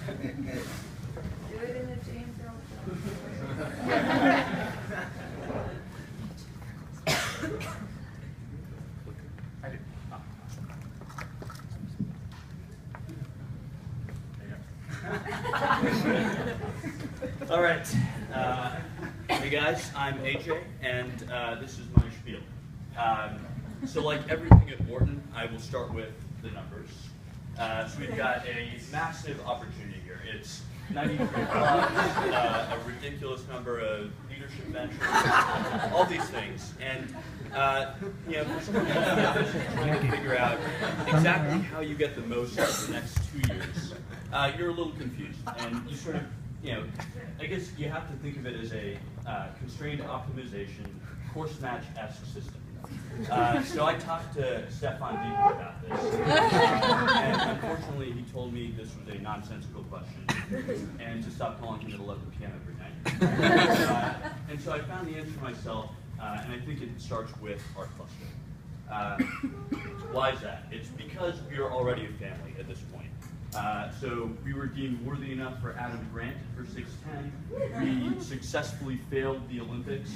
Do it in the James Earl I do. All right. Hey guys, I'm AJ, and this is my spiel. So like everything at Wharton, I will start with the numbers. So we've got a massive opportunity here. It's 93 clubs, a ridiculous number of leadership ventures, all these things. And for someone trying to figure out exactly how you get the most out of the next 2 years, you're a little confused, and you sort of, I guess you have to think of it as a constrained optimization, course match-esque system. So I talked to Stefan deeply about this, and unfortunately he told me this was a nonsensical question, and to stop calling him at 11 p.m. every night. And so I found the answer myself, and I think it starts with our cluster. Why is that? It's because we are already a family at this point. So we were deemed worthy enough for Adam Grant for 6'10". We successfully failed the Olympics.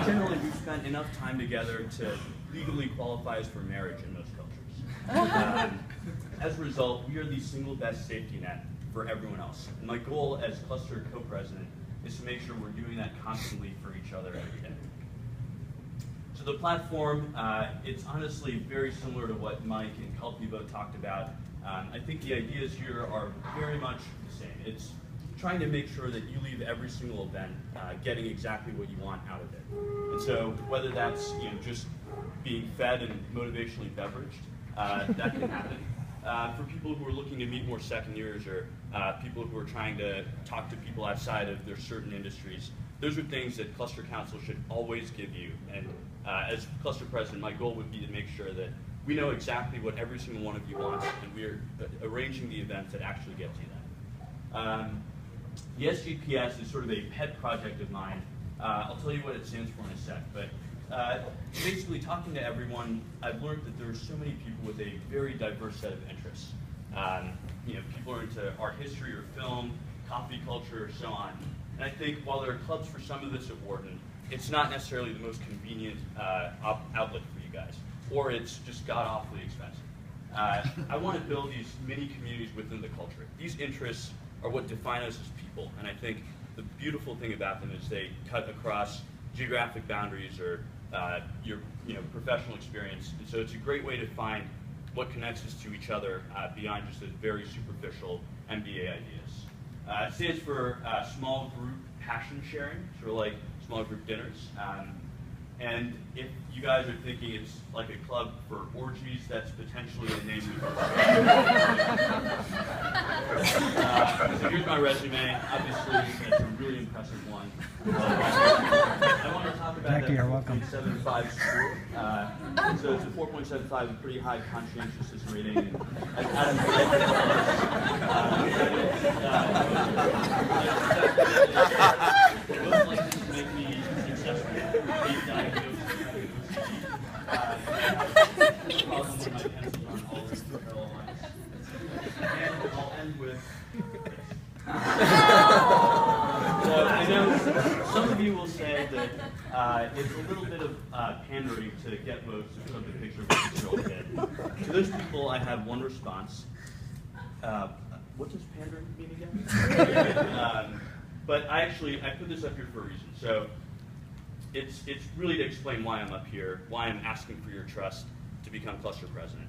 Generally, we've spent enough time together to legally qualify us for marriage in most cultures. As a result, we are the single best safety net for everyone else. And my goal as cluster co-president is to make sure we're doing that constantly for each other every day. So the platform, it's honestly very similar to what Mike and Kelpie both talked about. I think the ideas here are very much the same. It's trying to make sure that you leave every single event getting exactly what you want out of it. And so whether that's just being fed and motivationally beveraged, that can happen. For people who are looking to meet more second years or people who are trying to talk to people outside of their certain industries, those are things that Cluster Council should always give you. And as cluster president, my goal would be to make sure that we know exactly what every single one of you wants, and we're arranging the events that actually get you that. The SGPS is sort of a pet project of mine. I'll tell you what it stands for in a sec, but basically talking to everyone, I've learned that there are so many people with a very diverse set of interests. People are into art history or film, coffee culture, or so on. And I think while there are clubs for some of this at Wharton, it's not necessarily the most convenient outlet for you guys, or it's just god-awfully expensive. I want to build these mini communities within the culture. These interests are what define us as people, and I think the beautiful thing about them is they cut across geographic boundaries or your professional experience, and so it's a great way to find what connects us to each other beyond just those very superficial MBA ideas. It stands for small group passion sharing, sort of like small group dinners. And if you guys are thinking it's like a club for orgies, that's potentially the name we can So here's my resume. Obviously, it's a really impressive one. I want to talk about Jackie, that you're welcome. 4.75 score. So it's a 4.75, a pretty high conscientiousness rating. And as Adam said, most likely to make me successful. And I'll end with so I know some of you will say that it's a little bit of pandering to get votes to put the picture of a 6-year-old kid. To those people, I have one response. What does pandering mean again? But I put this up here for a reason. So it's really to explain why I'm up here, why I'm asking for your trust to become cluster president.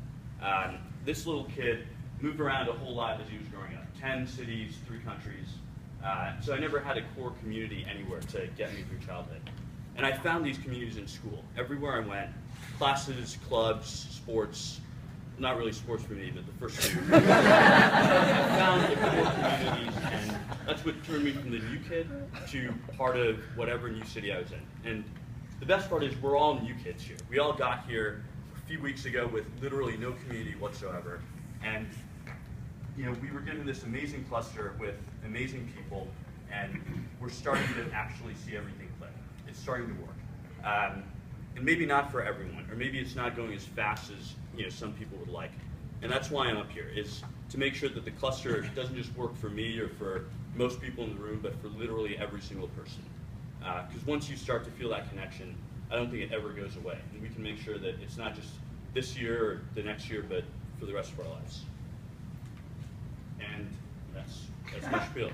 This little kid moved around a whole lot as he was growing up. 10 cities, 3 countries. So I never had a core community anywhere to get me through childhood. And I found these communities in school. Everywhere I went, classes, clubs, sports, not really sports for me, but the first two. I found the core communities, and that's what turned me from the new kid to part of whatever new city I was in. And the best part is we're all new kids here. We all got here a few weeks ago with literally no community whatsoever. And we were given this amazing cluster with amazing people, and we're starting to actually see everything click. It's starting to work. And maybe not for everyone, or maybe it's not going as fast as some people would like. And that's why I'm up here, is to make sure that the cluster doesn't just work for me or for most people in the room, but for literally every single person. Because once you start to feel that connection, I don't think it ever goes away. And we can make sure that it's not just this year or the next year, but for the rest of our lives. And that's my spiel.